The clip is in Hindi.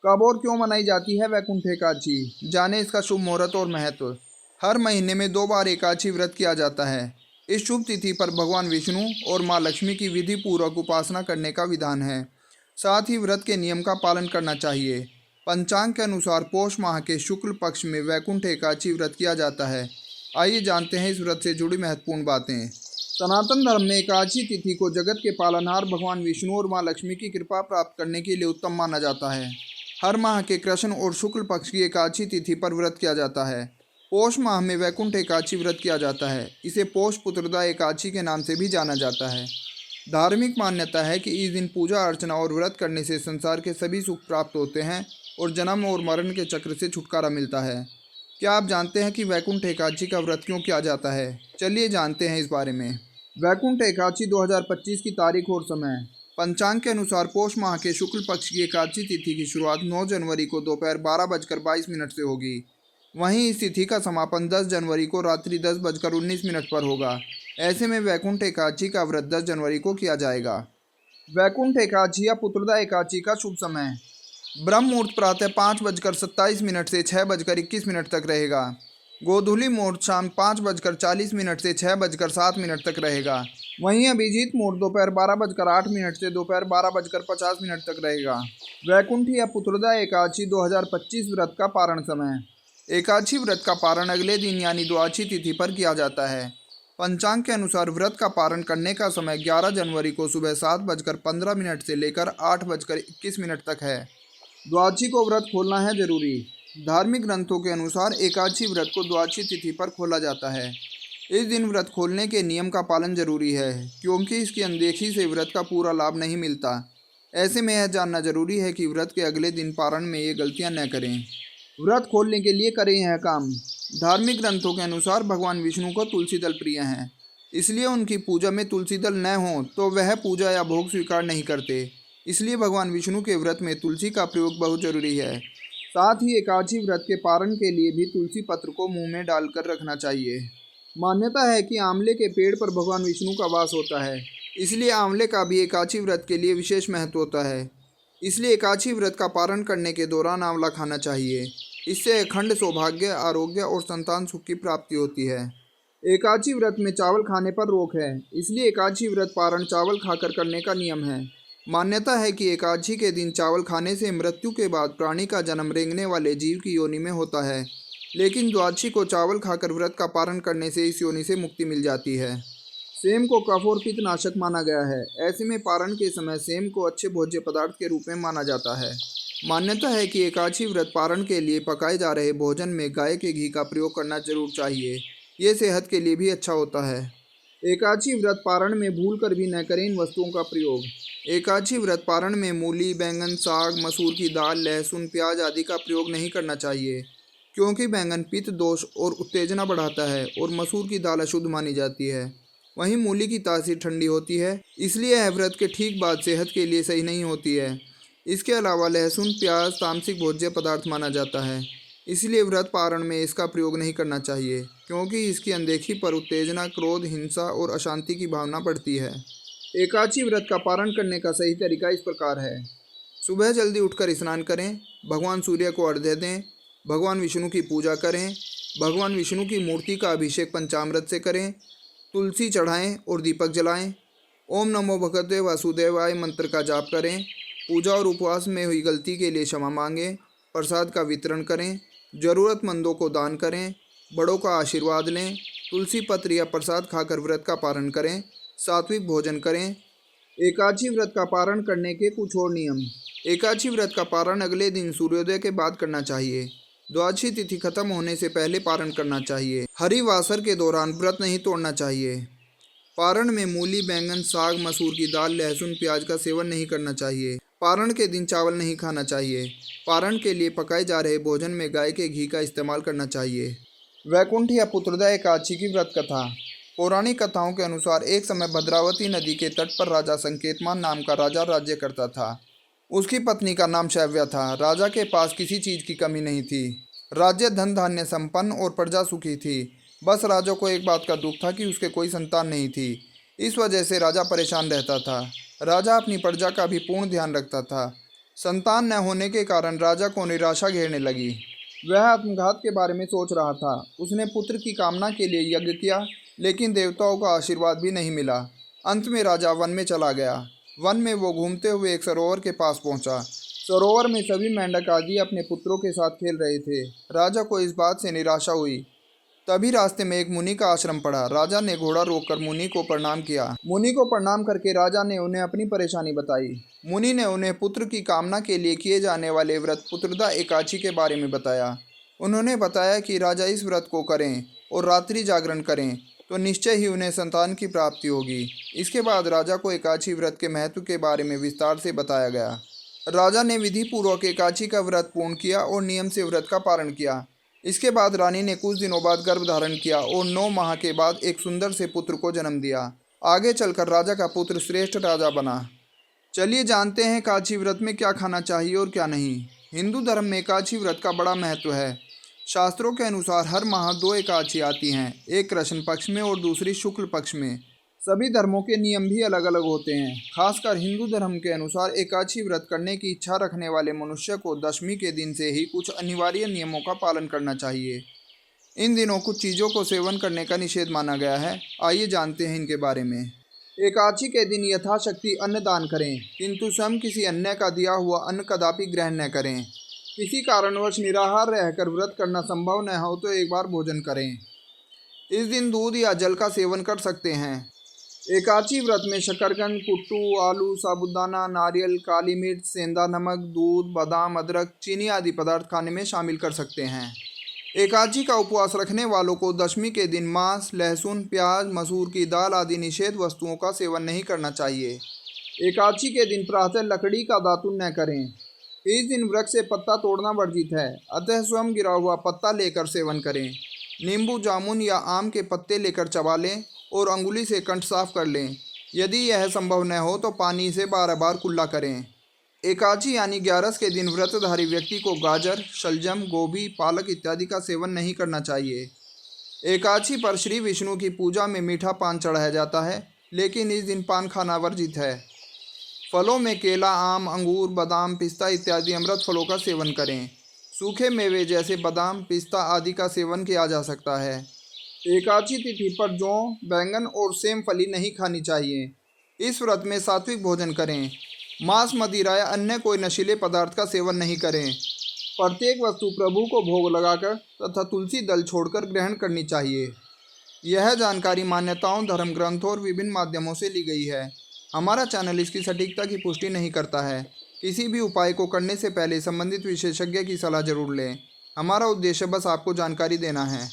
कब और क्यों मनाई जाती है वैकुंठ एकादशी, जाने इसका शुभ मुहूर्त और महत्व। हर महीने में 2 बार एकादशी व्रत किया जाता है। इस शुभ तिथि पर भगवान विष्णु और माँ लक्ष्मी की विधि पूर्वक उपासना करने का विधान है। साथ ही व्रत के नियम का पालन करना चाहिए। पंचांग के अनुसार पोष माह के शुक्ल पक्ष में वैकुंठ एकादशी व्रत किया जाता है। आइए जानते हैं इस व्रत से जुड़ी महत्वपूर्ण बातें। सनातन धर्म में एकादशी तिथि को जगत के पालनहार भगवान विष्णु और माँ लक्ष्मी की कृपा प्राप्त करने के लिए उत्तम माना जाता है। हर माह के कृष्ण और शुक्ल पक्ष की एकादशी तिथि पर व्रत किया जाता है। पोष माह में वैकुंठ एकादशी व्रत किया जाता है। इसे पोष पुत्रदा एकादशी के नाम से भी जाना जाता है। धार्मिक मान्यता है कि इस दिन पूजा अर्चना और व्रत करने से संसार के सभी सुख प्राप्त होते हैं और जन्म और मरण के चक्र से छुटकारा मिलता है। क्या आप जानते हैं कि वैकुंठ एकादशी का व्रत क्यों किया जाता है? चलिए जानते हैं इस बारे में। वैकुंठ एकादशी 2025 की तारीख और समय। पंचांग के अनुसार पोष माह के शुक्ल पक्ष की एकादशी तिथि की शुरुआत 9 जनवरी को दोपहर 12:22 से होगी। वहीं इस तिथि का समापन 10 जनवरी को रात्रि 10:19 पर होगा। ऐसे में वैकुंठ एकादशी का व्रत 10 जनवरी को किया जाएगा। वैकुंठ एकादशी या पुत्रदा एकादशी का शुभ समय। ब्रह्म मुहूर्त प्रातः 5:27 से 6:21 तक रहेगा। गोधूली मुहूर्त शाम 5:40 से 6:07 तक रहेगा। वहीं अभिजीत मुहूर्त दोपहर 12:08 से दोपहर 12:50 तक रहेगा। वैकुंठ या पुत्रदा एकादशी 2025 व्रत का पारण समय। एकादशी व्रत का पारण अगले दिन यानी द्वादशी तिथि पर किया जाता है। पंचांग के अनुसार व्रत का पारण करने का समय 11 जनवरी को सुबह 7:15 से लेकर 8:21 तक है। द्वादशी को व्रत खोलना है जरूरी। धार्मिक ग्रंथों के अनुसार एकादशी व्रत को द्वादशी तिथि पर खोला जाता है। इस दिन व्रत खोलने के नियम का पालन जरूरी है, क्योंकि इसकी अनदेखी से व्रत का पूरा लाभ नहीं मिलता। ऐसे में यह जानना जरूरी है कि व्रत के अगले दिन पारण में ये गलतियां न करें। व्रत खोलने के लिए करें यह काम। धार्मिक ग्रंथों के अनुसार भगवान विष्णु को तुलसी दल प्रिय हैं, इसलिए उनकी पूजा में तुलसी दल न हो तो वह पूजा या भोग स्वीकार नहीं करते। इसलिए भगवान विष्णु के व्रत में तुलसी का प्रयोग बहुत जरूरी है। साथ ही एकादशी व्रत के पारण के लिए भी तुलसी पत्र को मुंह में डालकर रखना चाहिए। मान्यता है कि आंवले के पेड़ पर भगवान विष्णु का वास होता है, इसलिए आंवले का भी एकादशी व्रत के लिए विशेष महत्व होता है। इसलिए एकादशी व्रत का पारण करने के दौरान आंवला खाना चाहिए। इससे अखंड सौभाग्य, आरोग्य और संतान सुख की प्राप्ति होती है। एकादशी व्रत में चावल खाने पर रोक है, इसलिए एकादशी व्रत पारण चावल खाकर करने का नियम है। मान्यता है कि एकादशी के दिन चावल खाने से मृत्यु के बाद प्राणी का जन्म रेंगने वाले जीव की योनि में होता है, लेकिन द्वादशी को चावल खाकर व्रत का पारण करने से इस योनि से मुक्ति मिल जाती है। सेम को कफ और पित्तनाशक माना गया है। ऐसे में पारण के समय सेम को अच्छे भोज्य पदार्थ के रूप में माना जाता है। मान्यता है कि एकादशी व्रत पारण के लिए पकाए जा रहे भोजन में गाय के घी का प्रयोग करना जरूर चाहिए। ये सेहत के लिए भी अच्छा होता है। एकादशी व्रत पारण में भूल कर भी न करें इन वस्तुओं का प्रयोग। एकादशी व्रत पारण में मूली, बैंगन, साग, मसूर की दाल, लहसुन, प्याज आदि का प्रयोग नहीं करना चाहिए, क्योंकि बैंगन पित्त दोष और उत्तेजना बढ़ाता है और मसूर की दाल अशुद्ध मानी जाती है। वहीं मूली की तासीर ठंडी होती है, इसलिए यह व्रत के ठीक बाद सेहत के लिए सही नहीं होती है। इसके अलावा लहसुन, प्याज तामसिक भोज्य पदार्थ माना जाता है, इसलिए व्रत पारण में इसका प्रयोग नहीं करना चाहिए, क्योंकि इसकी अनदेखी पर उत्तेजना, क्रोध, हिंसा और अशांति की भावना बढ़ती है। एकादशी व्रत का पारण करने का सही तरीका इस प्रकार है। सुबह जल्दी उठकर स्नान करें, भगवान सूर्य को अर्घ्य दें, भगवान विष्णु की पूजा करें, भगवान विष्णु की मूर्ति का अभिषेक पंचामृत से करें, तुलसी चढ़ाएं और दीपक जलाएं, ओम नमो भगवते वासुदेवाय मंत्र का जाप करें, पूजा और उपवास में हुई गलती के लिए क्षमा मांगें, प्रसाद का वितरण करें, ज़रूरतमंदों को दान करें, बड़ों का आशीर्वाद लें, तुलसी पत्र या प्रसाद खाकर व्रत का पारण करें, सात्विक भोजन करें। एकादशी व्रत का पारण करने के कुछ और नियम। एकादशी व्रत का पारण अगले दिन सूर्योदय के बाद करना चाहिए। द्वादशी तिथि खत्म होने से पहले पारण करना चाहिए। हरिवासर के दौरान व्रत नहीं तोड़ना चाहिए। पारण में मूली, बैंगन, साग, मसूर की दाल, लहसुन, प्याज का सेवन नहीं करना चाहिए। पारण के दिन चावल नहीं खाना चाहिए। पारण के लिए पकाए जा रहे भोजन में गाय के घी का इस्तेमाल करना चाहिए। वैकुंठ या पुत्रदा एकादशी की व्रत कथा। पौराणिक कथाओं के अनुसार एक समय भद्रावती नदी के तट पर राजा संकेतमान नाम का राजा राज्य करता था। उसकी पत्नी का नाम शैव्या था। राजा के पास किसी चीज की कमी नहीं थी। राज्य धन धान्य संपन्न और प्रजा सुखी थी। बस राजा को एक बात का दुख था कि उसके कोई संतान नहीं थी। इस वजह से राजा परेशान रहता था। राजा अपनी प्रजा का भी पूर्ण ध्यान रखता था। संतान न होने के कारण राजा को निराशा घेरने लगी। वह आत्मघात के बारे में सोच रहा था। उसने पुत्र की कामना के लिए यज्ञ किया, लेकिन देवताओं का आशीर्वाद भी नहीं मिला। अंत में राजा वन में चला गया। वन में वो घूमते हुए एक सरोवर के पास पहुंचा। सरोवर में सभी मेंढक आदि अपने पुत्रों के साथ खेल रहे थे। राजा को इस बात से निराशा हुई। तभी रास्ते में एक मुनि का आश्रम पड़ा। राजा ने घोड़ा रोककर मुनि को प्रणाम किया। मुनि को प्रणाम करके राजा ने उन्हें अपनी परेशानी बताई। मुनि ने उन्हें पुत्र की कामना के लिए किए जाने वाले व्रत पुत्रदा एकादशी के बारे में बताया। उन्होंने बताया कि राजा इस व्रत को करें और रात्रि जागरण करें तो निश्चय ही उन्हें संतान की प्राप्ति होगी। इसके बाद राजा को एकादशी व्रत के महत्व के बारे में विस्तार से बताया गया। राजा ने विधि पूर्वक एकादशी का व्रत पूर्ण किया और नियम से व्रत का पालन किया। इसके बाद रानी ने कुछ दिनों बाद गर्भ धारण किया और 9 माह के बाद एक सुंदर से पुत्र को जन्म दिया। आगे चलकर राजा का पुत्र श्रेष्ठ राजा बना। चलिए जानते हैं एकादशी व्रत में क्या खाना चाहिए और क्या नहीं। हिंदू धर्म में एकादशी व्रत का बड़ा महत्व है। शास्त्रों के अनुसार हर माह 2 एकादशी आती हैं, एक कृष्ण पक्ष में और दूसरी शुक्ल पक्ष में। सभी धर्मों के नियम भी अलग अलग होते हैं। खासकर हिंदू धर्म के अनुसार एकादशी व्रत करने की इच्छा रखने वाले मनुष्य को दशमी के दिन से ही कुछ अनिवार्य नियमों का पालन करना चाहिए। इन दिनों कुछ चीज़ों को सेवन करने का निषेध माना गया है। आइए जानते हैं इनके बारे में। एकादशी के दिन यथाशक्ति अन्न दान करें, किंतु स्वयं किसी अन्य का दिया हुआ अन्न कदापि ग्रहण न करें। किसी कारणवश निराहार रहकर व्रत करना संभव न हो तो एक बार भोजन करें। इस दिन दूध या जल का सेवन कर सकते हैं। एकादशी व्रत में शकरकंद, कुट्टू, आलू, साबूदाना, नारियल, काली मिर्च, सेंधा नमक, दूध, बादाम, अदरक, चीनी आदि पदार्थ खाने में शामिल कर सकते हैं। एकादशी का उपवास रखने वालों को दशमी के दिन मांस, लहसुन, प्याज, मसूर की दाल आदि निषेध वस्तुओं का सेवन नहीं करना चाहिए। एकादशी के दिन प्रातः लकड़ी का दातुन न करें। इस दिन वृक्ष से पत्ता तोड़ना वर्जित है, अतः स्वयं गिरा हुआ पत्ता लेकर सेवन करें। नींबू, जामुन या आम के पत्ते लेकर चबा लें और अंगुली से कंठ साफ कर लें। यदि यह संभव न हो तो पानी से 12 बार कुल्ला करें। एकादशी यानी 11 के दिन व्रतधारी व्यक्ति को गाजर, शलजम, गोभी, पालक इत्यादि का सेवन नहीं करना चाहिए। एकादशी पर श्री विष्णु की पूजा में मीठा पान चढ़ाया जाता है, लेकिन इस दिन पान खाना वर्जित है। फलों में केला, आम, अंगूर, बादाम, पिस्ता इत्यादि अमृत फलों का सेवन करें। सूखे मेवे जैसे बादाम, पिस्ता आदि का सेवन किया जा सकता है। एकादशी तिथि पर जौ, बैंगन और सेम फली नहीं खानी चाहिए। इस व्रत में सात्विक भोजन करें। मांस, मदिरा या अन्य कोई नशीले पदार्थ का सेवन नहीं करें। प्रत्येक वस्तु प्रभु को भोग लगाकर तथा तुलसी दल छोड़कर ग्रहण करनी चाहिए। यह जानकारी मान्यताओं, धर्म ग्रंथों और विभिन्न माध्यमों से ली गई है। हमारा चैनल इसकी सटीकता की पुष्टि नहीं करता है। किसी भी उपाय को करने से पहले संबंधित विशेषज्ञ की सलाह जरूर लें। हमारा उद्देश्य बस आपको जानकारी देना है।